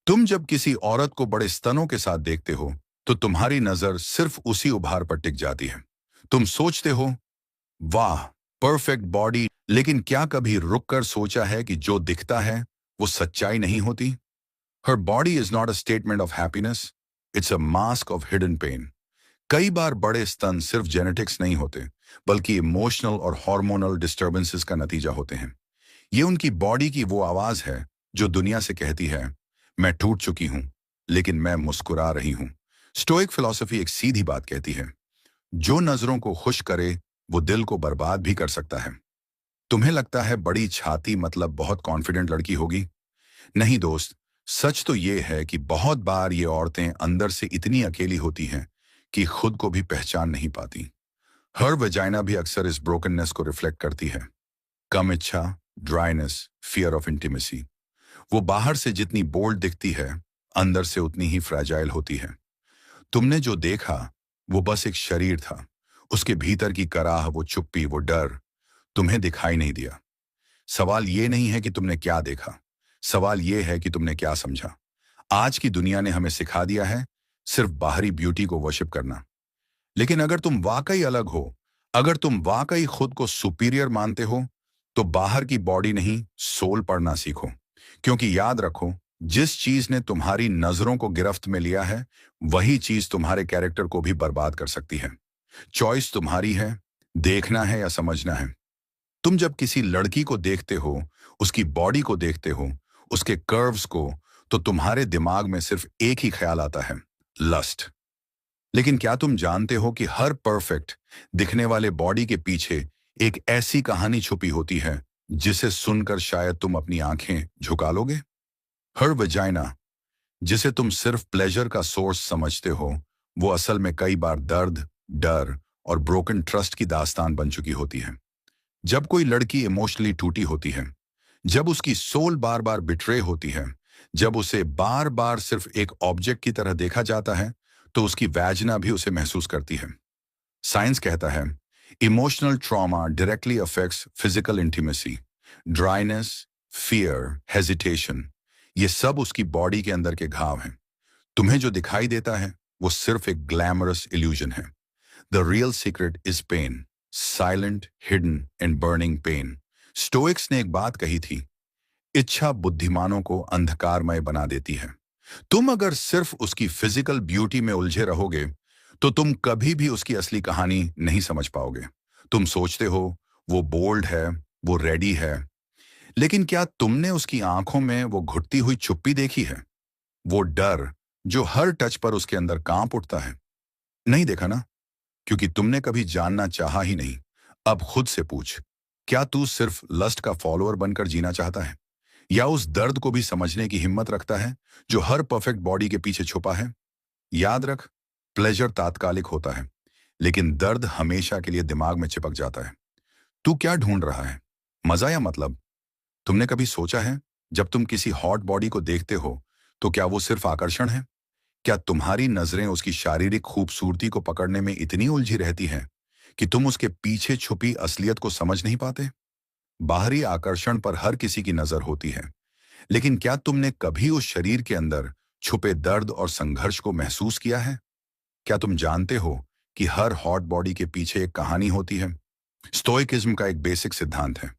तुम जब किसी औरत को बड़े स्तनों के साथ देखते हो, तो तुम्हारी नजर सिर्फ उसी उभार पर टिक जाती है। तुम सोचते हो, वाह, परफेक्ट बॉडी। लेकिन क्या कभी रुक कर सोचा है कि जो दिखता है वो सच्चाई नहीं होती? हर body is not a statement of happiness, it's a mask of hidden pain. कई बार बड़े स्तन सिर्फ जेनेटिक्स नहीं होते, बल्कि इमोशनल और हार्मोनल डिस्टर्बेंसेस का नतीजा होते हैं। ये उनकी बॉडी की वो आवाज है जो दुनिया से कहती है, मैं टूट चुकी हूं, लेकिन मैं मुस्कुरा रही हूं। स्टोइक फिलॉसफी एक सीधी बात कहती है, जो नजरों को खुश करे वो दिल को बर्बाद भी कर सकता है। तुम्हें लगता है बड़ी छाती मतलब बहुत कॉन्फिडेंट लड़की होगी? नहीं दोस्त, सच तो ये है कि बहुत बार ये औरतें अंदर से इतनी अकेली होती हैं कि खुद को भी पहचान नहीं पाती। हर वजाइना भी अक्सर इस ब्रोकननेस को रिफ्लेक्ट करती है। कम इच्छा, ड्राइनेस, फियर ऑफ इंटीमेसी। वो बाहर से जितनी बोल्ड दिखती है, अंदर से उतनी ही फ्रैजाइल होती है। तुमने जो देखा वो बस एक शरीर था। उसके भीतर की कराह, वो चुप्पी, वो डर तुम्हें दिखाई नहीं दिया। सवाल ये नहीं है कि तुमने क्या देखा, सवाल ये है कि तुमने क्या समझा। आज की दुनिया ने हमें सिखा दिया है सिर्फ बाहरी ब्यूटी को वर्शिप करना। लेकिन अगर तुम वाकई अलग हो, अगर तुम वाकई खुद को सुपीरियर मानते हो, तो बाहर की बॉडी नहीं, सोल पढ़ना सीखो। क्योंकि याद रखो, जिस चीज ने तुम्हारी नजरों को गिरफ्त में लिया है, वही चीज तुम्हारे कैरेक्टर को भी बर्बाद कर सकती है। चॉइस तुम्हारी है, देखना है या समझना है। तुम जब किसी लड़की को देखते हो, उसकी बॉडी को देखते हो, उसके कर्व्स को, तो तुम्हारे दिमाग में सिर्फ एक ही ख्याल आता है, लस्ट। लेकिन क्या तुम जानते हो कि हर परफेक्ट दिखने वाले बॉडी के पीछे एक ऐसी कहानी छुपी होती है जिसे सुनकर शायद तुम अपनी आंखें झुका लोगे? हर वजाइना, जिसे तुम सिर्फ प्लेजर का सोर्स समझते हो, वो असल में कई बार दर्द, डर और ब्रोकन ट्रस्ट की दास्तान बन चुकी होती है। जब कोई लड़की इमोशनली टूटी होती है, जब उसकी सोल बार बार बिट्रे होती है, जब उसे बार बार सिर्फ एक ऑब्जेक्ट की तरह देखा जाता है, तो उसकी वैजना भी उसे महसूस करती है। साइंस कहता है, emotional trauma directly affects physical intimacy. Dryness, fear, hesitation, ये सब उसकी बॉडी के अंदर के घाव हैं। तुम्हें जो दिखाई देता है वो सिर्फ एक ग्लैमरस इल्यूजन है। The real secret is pain, silent, hidden and burning pain. Stoics ने एक बात कही थी, इच्छा बुद्धिमानों को अंधकारमय बना देती है। तुम अगर सिर्फ उसकी फिजिकल ब्यूटी में उलझे रहोगे, तो तुम कभी भी उसकी असली कहानी नहीं समझ पाओगे। तुम सोचते हो वो बोल्ड है, वो रेडी है, लेकिन क्या तुमने उसकी आंखों में वो घुटती हुई चुप्पी देखी है? वो डर जो हर टच पर उसके अंदर कांप उठता है? नहीं देखा ना, क्योंकि तुमने कभी जानना चाहा ही नहीं। अब खुद से पूछ, क्या तू सिर्फ लस्ट का फॉलोअर बनकर जीना चाहता है, या उस दर्द को भी समझने की हिम्मत रखता है जो हर परफेक्ट बॉडी के पीछे छुपा है? याद रख, प्लेजर तात्कालिक होता है, लेकिन दर्द हमेशा के लिए दिमाग में चिपक जाता है। तू क्या ढूंढ रहा है, मजा या मतलब? तुमने कभी सोचा है, जब तुम किसी हॉट बॉडी को देखते हो, तो क्या वो सिर्फ आकर्षण है? क्या तुम्हारी नजरें उसकी शारीरिक खूबसूरती को पकड़ने में इतनी उलझी रहती हैं कि तुम उसके पीछे छुपी असलियत को समझ नहीं पाते? बाहरी आकर्षण पर हर किसी की नजर होती है, लेकिन क्या तुमने कभी उस शरीर के अंदर छुपे दर्द और संघर्ष को महसूस किया है? क्या तुम जानते हो कि हर हॉट बॉडी के पीछे एक कहानी होती है? स्टोइकिज्म का एक बेसिक सिद्धांत है,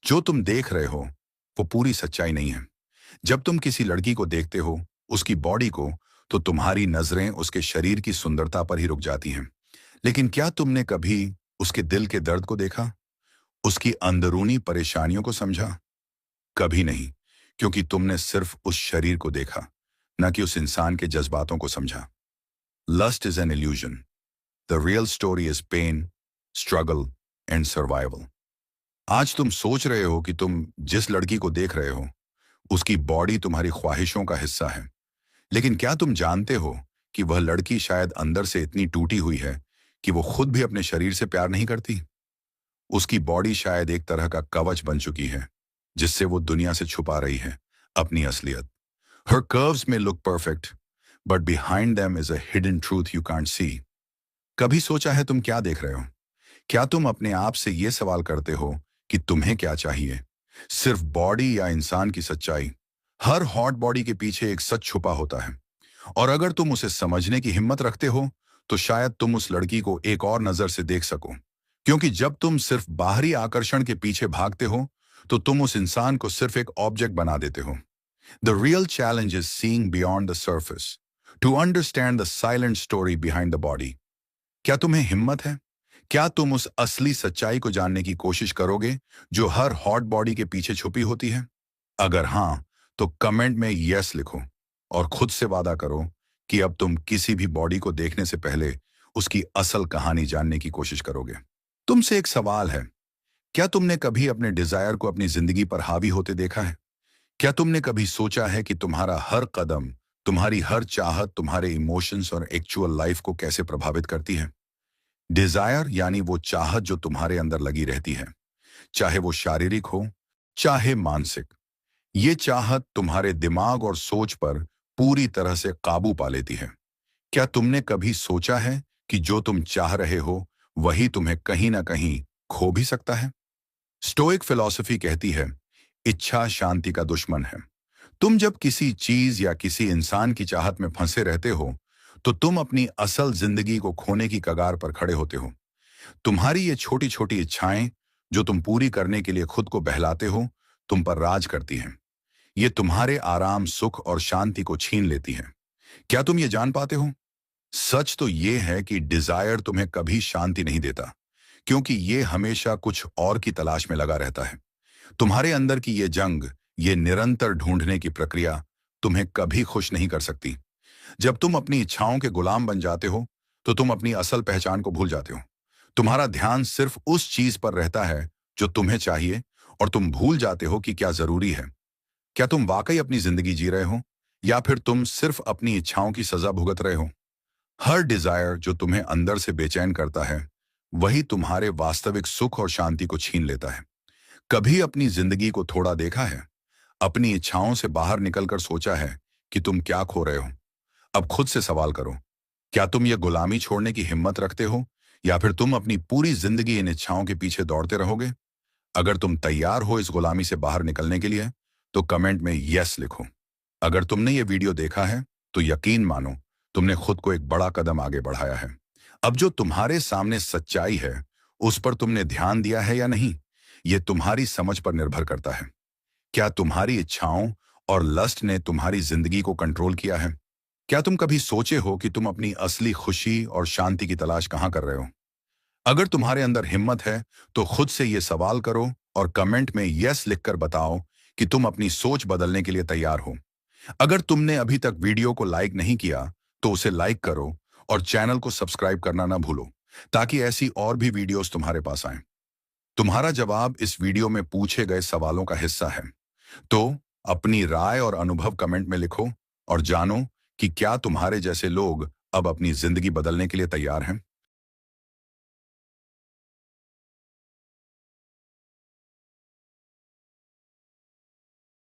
जो तुम देख रहे हो वो पूरी सच्चाई नहीं है। जब तुम किसी लड़की को देखते हो, उसकी बॉडी को, तो तुम्हारी नजरें उसके शरीर की सुंदरता पर ही रुक जाती हैं। लेकिन क्या तुमने कभी उसके दिल के दर्द को देखा, उसकी अंदरूनी परेशानियों को समझा? कभी नहीं, क्योंकि तुमने सिर्फ उस शरीर को देखा, न कि उस इंसान के जज्बातों को समझा। Lust is an illusion, the real story is pain, struggle and survival. आज तुम सोच रहे हो कि तुम जिस लड़की को देख रहे हो, उसकी बॉडी तुम्हारी ख्वाहिशों का हिस्सा है, लेकिन क्या तुम जानते हो कि वह लड़की शायद अंदर से इतनी टूटी हुई है कि वो खुद भी अपने शरीर से प्यार नहीं करती? उसकी बॉडी शायद एक तरह का कवच बन चुकी है, जिससे वो दुनिया से छुपा रही है अपनी असलियत। हर कर्व्स में look perfect, but behind them is a hidden truth you can't see. कभी सोचा है तुम क्या देख रहे हो? क्या तुम अपने आप से ये सवाल करते हो कि तुम्हें क्या चाहिए, सिर्फ बॉडी या इंसान की सच्चाई? हर हॉट बॉडी के पीछे एक सच छुपा होता है, और अगर तुम उसे समझने की हिम्मत रखते हो तो शायद तुम उस लड़की को एक और नजर से देख सको। क्योंकि जब तुम सिर्फ बाहरी आकर्षण के पीछे भागते हो तो तुम उस इंसान को सिर्फ एक ऑब्जेक्ट बना देते हो। The real challenge is seeing beyond the surface, to understand the silent story behind the body. क्या तुम्हें हिम्मत है? क्या तुम उस असली सच्चाई को जानने की कोशिश करोगे जो हर हॉट बॉडी के पीछे छुपी होती है? अगर हां, तो कमेंट में यस लिखो और खुद से वादा करो कि अब तुम किसी भी बॉडी को देखने से पहले उसकी असल कहानी जानने की कोशिश करोगे। तुमसे एक सवाल है, क्या तुमने कभी अपने डिजायर को अपनी जिंदगी पर हावी होते देखा है? क्या तुमने कभी सोचा है कि तुम्हारा हर कदम, तुम्हारी हर चाहत, तुम्हारे इमोशंस और एक्चुअल लाइफ को कैसे प्रभावित करती है? डिजायर यानी वो चाहत जो तुम्हारे अंदर लगी रहती है, चाहे वो शारीरिक हो, चाहे मानसिक। ये चाहत तुम्हारे दिमाग और सोच पर पूरी तरह से काबू पा लेती है। क्या तुमने कभी सोचा है कि जो तुम चाह रहे हो वही तुम्हें कहीं ना कहीं खो भी सकता है? स्टोइक फिलॉसफी कहती है, इच्छा शांति का दुश्मन है। तुम जब किसी चीज या किसी इंसान की चाहत में फंसे रहते हो तो तुम अपनी असल जिंदगी को खोने की कगार पर खड़े होते हो। तुम्हारी ये छोटी छोटी इच्छाएं जो तुम पूरी करने के लिए खुद को बहलाते हो, तुम पर राज करती हैं। ये तुम्हारे आराम, सुख और शांति को छीन लेती हैं। क्या तुम ये जान पाते हो? सच तो ये है कि डिजायर तुम्हें कभी शांति नहीं देता, क्योंकि ये हमेशा कुछ और की तलाश में लगा रहता है। तुम्हारे अंदर की ये जंग, ये निरंतर ढूंढने की प्रक्रिया तुम्हें कभी खुश नहीं कर सकती। जब तुम अपनी इच्छाओं के गुलाम बन जाते हो तो तुम अपनी असल पहचान को भूल जाते हो। तुम्हारा ध्यान सिर्फ उस चीज पर रहता है जो तुम्हें चाहिए, और तुम भूल जाते हो कि क्या जरूरी है। क्या तुम वाकई अपनी जिंदगी जी रहे हो, या फिर तुम सिर्फ अपनी इच्छाओं की सजा भुगत रहे हो? हर डिजायर जो तुम्हें अंदर से बेचैन करता है वही तुम्हारे वास्तविक सुख और शांति को छीन लेता है। कभी अपनी जिंदगी को थोड़ा देखा है? अपनी इच्छाओं से बाहर निकलकर सोचा है कि तुम क्या खो रहे हो? अब खुद से सवाल करो, क्या तुम ये गुलामी छोड़ने की हिम्मत रखते हो, या फिर तुम अपनी पूरी जिंदगी इन इच्छाओं के पीछे दौड़ते रहोगे? अगर तुम तैयार हो इस गुलामी से बाहर निकलने के लिए तो कमेंट में यस लिखो। अगर तुमने ये वीडियो देखा है तो यकीन मानो तुमने खुद को एक बड़ा कदम आगे बढ़ाया है। अब जो तुम्हारे सामने सच्चाई है उस पर तुमने ध्यान दिया है या नहीं, ये तुम्हारी समझ पर निर्भर करता है। क्या तुम्हारी इच्छाओं और लस्ट ने तुम्हारी जिंदगी को कंट्रोल किया है? क्या तुम कभी सोचे हो कि तुम अपनी असली खुशी और शांति की तलाश कहां कर रहे हो? अगर तुम्हारे अंदर हिम्मत है तो खुद से ये सवाल करो और कमेंट में यस लिखकर बताओ कि तुम अपनी सोच बदलने के लिए तैयार हो। अगर तुमने अभी तक वीडियो को लाइक नहीं किया तो उसे लाइक करो और चैनल को सब्सक्राइब करना ना भूलो, ताकि ऐसी और भी वीडियोस तुम्हारे पास आएं। तुम्हारा जवाब इस वीडियो में पूछे गए सवालों का हिस्सा है। तो अपनी राय और अनुभव कमेंट में लिखो और जानो कि क्या तुम्हारे जैसे लोग अब अपनी जिंदगी बदलने के लिए तैयार हैं।